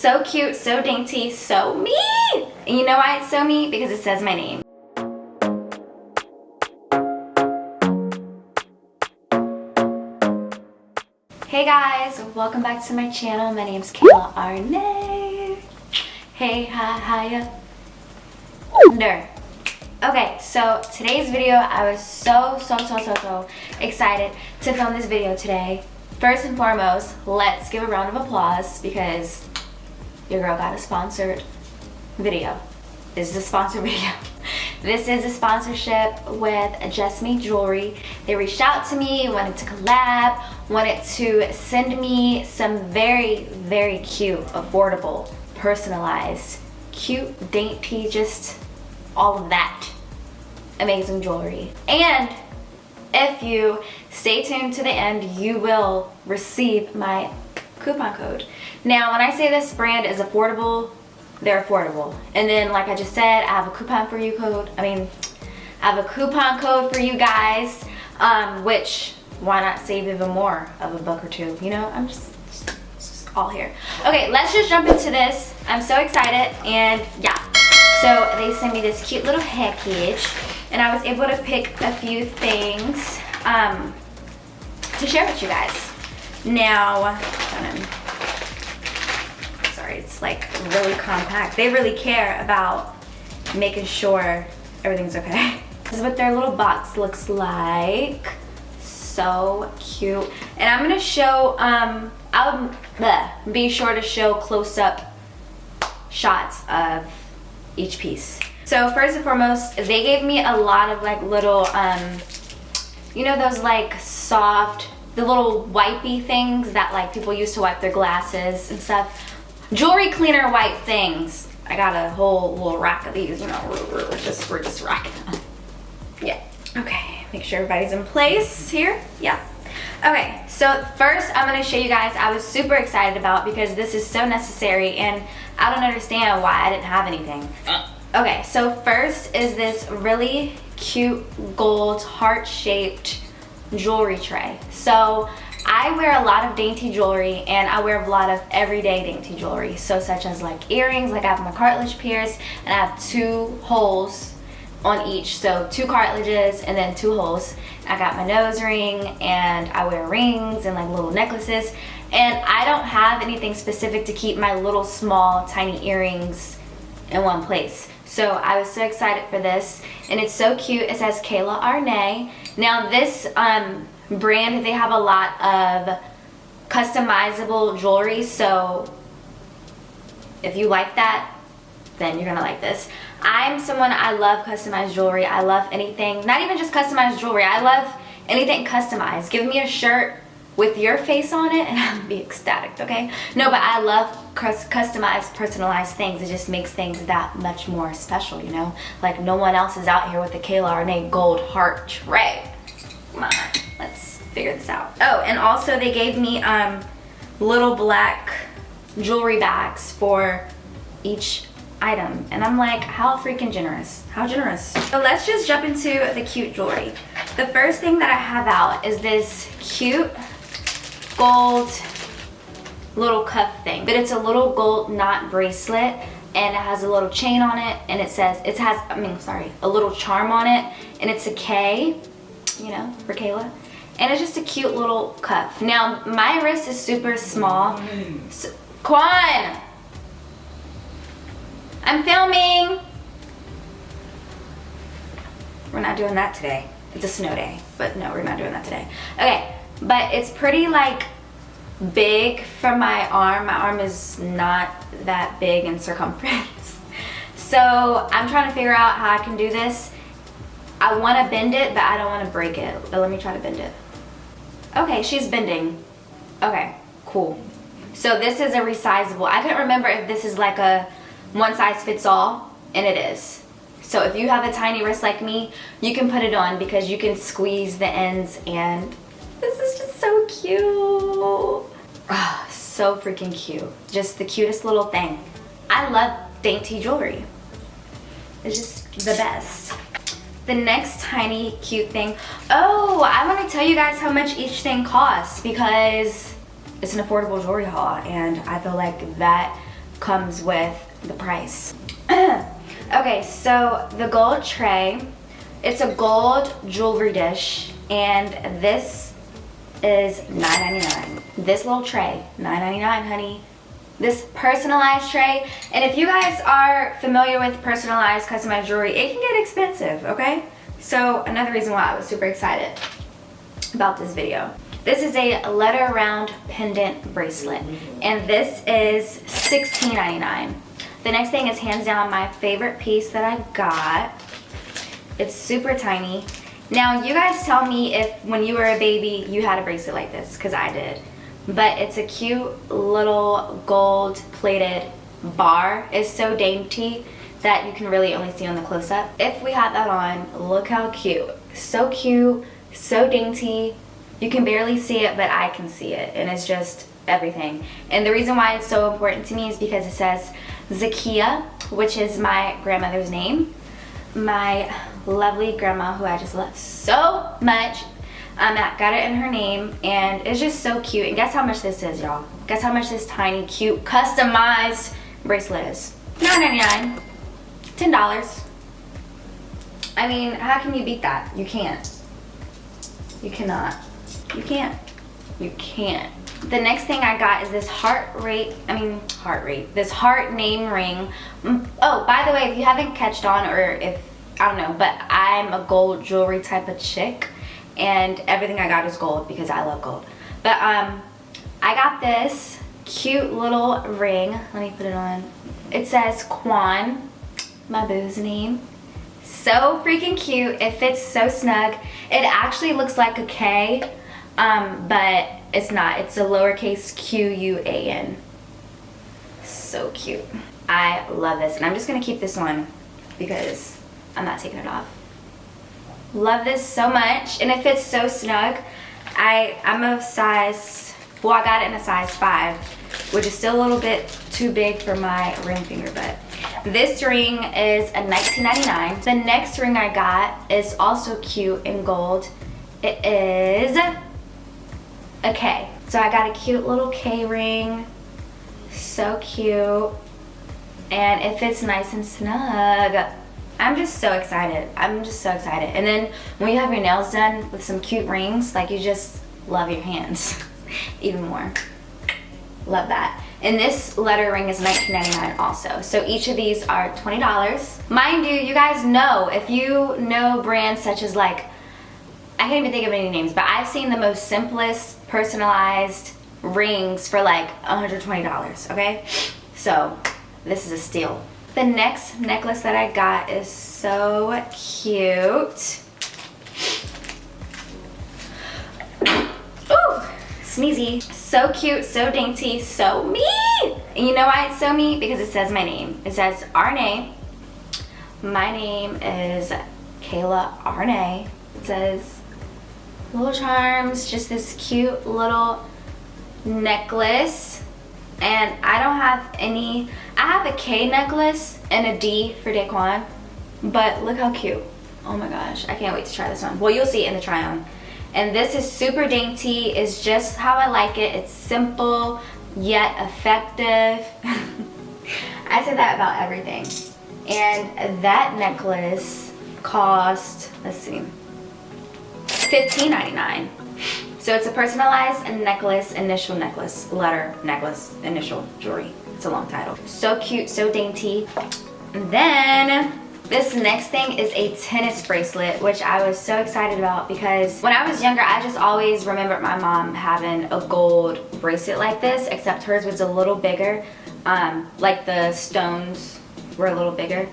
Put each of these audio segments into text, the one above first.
so cute, so dainty, so me. And you know why it's so me? Because it says my name. Hey guys, welcome back to my channel. My name's Kaylaharnae. Hey, hiya. Okay, so today's video, I was so excited to film this video today. First and foremost, let's give a round of applause because your girl got a sponsored video. This is a sponsored video. This is a sponsorship with Jessemade Jewelry. They reached out to me, wanted to collab, wanted to send me some very cute, affordable, personalized, cute, dainty, just all of that amazing jewelry. And if you stay tuned to the end, you will receive my coupon code. Now, when I say this brand is affordable, they're affordable. And then, like I just said, I have a coupon for you code. I have a coupon code for you guys, which why not save even more of a buck or two? You know, I'm just all here. Okay, let's just jump into this. I'm so excited, and yeah. So they sent me this cute little package, and I was able to pick a few things to share with you guys. Now, sorry, it's like really compact. They really care about making sure everything's okay. This is what their little box looks like. So cute. And I'm gonna show, I'll be sure to show close-up shots of each piece. So first and foremost, they gave me a lot of like little, you know those like soft, the little wipey things that like people use to wipe their glasses and stuff. Jewelry cleaner wipe things. I got a whole little rack of these, you know, we're just racking them. Yeah, okay, make sure everybody's in place here, yeah. Okay, so first I'm gonna show you guys, I was super excited about because this is so necessary and I don't understand why I didn't have anything. Okay, so first is this really cute gold heart-shaped jewelry tray. So I wear a lot of dainty jewelry and I wear a lot of everyday dainty jewelry. So such as like earrings, like I have my cartilage pierced and I have 2 holes on each. So 2 cartilages and then 2 holes. I got my nose ring and I wear rings and like little necklaces. And I don't have anything specific to keep my little small tiny earrings in one place. So I was so excited for this, and it's so cute. It says Kaylaharnae. Now this brand, they have a lot of customizable jewelry, so if you like that, then you're gonna like this. I'm someone, I love customized jewelry. I love anything, not even just customized jewelry, I love anything customized. Give me a shirt with your face on it and I'll be ecstatic, okay? No, but I love customized, personalized things. It just makes things that much more special, you know? Like no one else is out here with the Kaylaharnae gold heart tray. Come on, let's figure this out. Oh, and also they gave me little black jewelry bags for each item. And I'm like, how freaking generous, how generous. So let's just jump into the cute jewelry. The first thing that I have out is this cute gold little cuff thing, but it's a little gold knot bracelet and it has a little chain on it and it says, a little charm on it and it's a K, you know, for Kayla, and it's just a cute little cuff. Now my wrist is super small. So, Quan, I'm filming. We're not doing that today. It's a snow day, but no, we're not doing that today. Okay, but it's pretty like big for my arm. My arm is not that big in circumference. So I'm trying to figure out how I can do this. I want to bend it, but I don't want to break it. But let me try to bend it. Okay, she's bending. Okay, cool. So this is a resizable. I couldn't remember if this is like a one size fits all, and it is. So if you have a tiny wrist like me, you can put it on because you can squeeze the ends, and this is just so cute. Oh, so freaking cute. Just the cutest little thing. I love dainty jewelry. It's just the best. The next tiny cute thing. Oh, I want to tell you guys how much each thing costs because it's an affordable jewelry haul and I feel like that comes with the price. Okay, so the gold tray, it's a gold jewelry dish, and this is $9.99. This little tray, $9.99, honey. This personalized tray, and if you guys are familiar with personalized customized jewelry, it can get expensive, okay? So another reason why I was super excited about this video. This is a letter round pendant bracelet, and this is $16.99. The next thing is hands down my favorite piece that I got. It's super tiny. Now you guys tell me if when you were a baby you had a bracelet like this, because I did. But it's a cute little gold plated bar. It's so dainty that you can really only see on the close-up. If we have that on, look how cute. So cute, so dainty. You can barely see it, but I can see it, and it's just everything. And the reason why it's so important to me is because it says Zakia, which is my grandmother's name. My lovely grandma, who I just love so much. Got it in her name, and it's just so cute. And guess how much this is, y'all? Guess how much this tiny, cute, customized bracelet is? $9.99. $10. I mean, how can you beat that? You can't. You cannot. You can't. You can't. The next thing I got is this this heart name ring. Oh, by the way, if you haven't catched on, or if, I don't know, but I'm a gold jewelry type of chick, and everything I got is gold because I love gold. But I got this cute little ring. Let me put it on. It says Quan, my boo's name. So freaking cute. It fits so snug. It actually looks like a K, but it's not. It's a lowercase Q-U-A-N. So cute. I love this, and I'm just gonna keep this on because I'm not taking it off. Love this so much, and it fits so snug. I'm a size, well, I got it in a size 5, which is still a little bit too big for my ring finger, but this ring is a $19.99. The next ring I got is also cute in gold. It is a K. So I got a cute little K ring. So cute. And it fits nice and snug. I'm just so excited. I'm just so excited. And then when you have your nails done with some cute rings, like, you just love your hands even more. Love that. And this letter ring is $19.99 also. So each of these are $20. Mind you, you guys know, if you know brands such as, like, I can't even think of any names, but I've seen the most simplest personalized rings for like $120, okay? So this is a steal. The next necklace that I got is so cute. Ooh, sneezy. So cute, so dainty, so me. And you know why it's so me? Because it says my name. It says Arnae. My name is Kaylaharnae. It says little charms, just this cute little necklace. And I don't have any, I have a K necklace and a D for Daquan, but look how cute. Oh my gosh, I can't wait to try this on. Well, you'll see it in the try on. And this is super dainty. It's just how I like it. It's simple yet effective. I say that about everything. And that necklace cost, let's see, $15.99. So it's a personalized necklace, initial necklace, letter necklace, initial jewelry. It's a long title. So cute, so dainty. And then this next thing is a tennis bracelet, which I was so excited about because when I was younger, I just always remembered my mom having a gold bracelet like this, except hers was a little bigger. Like the stones were a little bigger.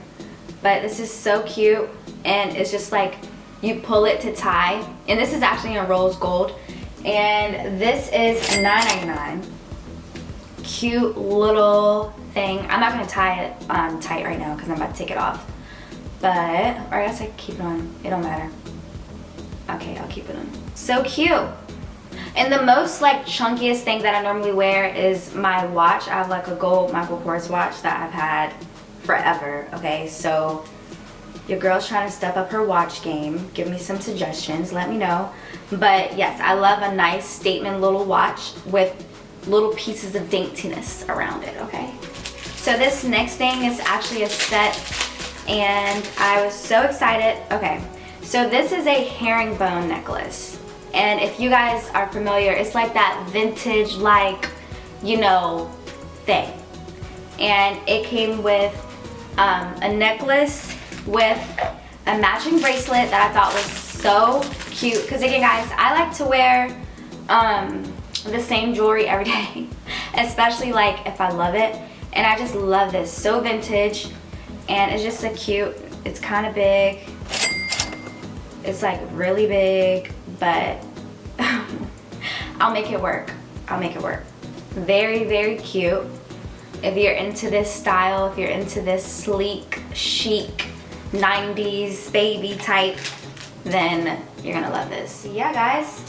But this is so cute, and it's just like you pull it to tie. And this is actually in rose gold. And this is $9.99. Cute little thing. I'm not gonna tie it tight right now because I'm about to take it off. But, or I guess I can keep it on. It don't matter. Okay, I'll keep it on. So cute. And the most like chunkiest thing that I normally wear is my watch. I have like a gold Michael Kors watch that I've had forever. Okay, so your girl's trying to step up her watch game. Give me some suggestions, let me know. But yes, I love a nice statement little watch with little pieces of daintiness around it, okay? So this next thing is actually a set, and I was so excited. Okay, so this is a herringbone necklace. And if you guys are familiar, it's like that vintage, like, you know, thing. And it came with a necklace with a matching bracelet that I thought was so cute. Because again, guys, I like to wear the same jewelry every day, especially like if I love it. And I just love this. So vintage, and it's just so cute. It's kind of big. It's like really big, but I'll make it work. I'll make it work. Very, very cute. If you're into this style, if you're into this sleek, chic, 90s baby type, then you're gonna love this. Yeah, guys,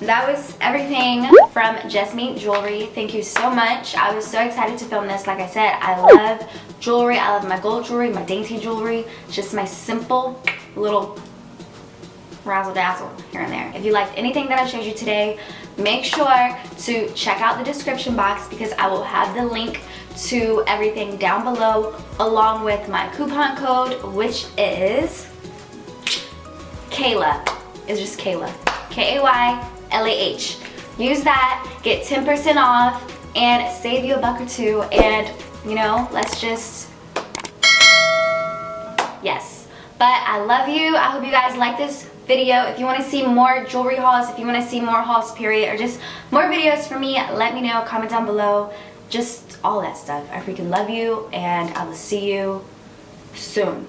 that was everything from Jessemade Jewelry. Thank you so much. I was so excited to film this. Like I said, I love jewelry. I love my gold jewelry, my dainty jewelry, just my simple little razzle dazzle here and there. If you liked anything that I showed you today, make sure to check out the description box, because I will have the link to everything down below, along with my coupon code, which is Kaylah. It's just Kaylah. K-A-Y-L-A-H. Use that, get 10% off, and save you $1 or $2, and you know, let's just, yes. But I love you. I hope you guys like this video. If you want to see more jewelry hauls, if you want to see more hauls period, or just more videos from me, let me know. Comment down below. Just all that stuff. I freaking love you, and I will see you soon.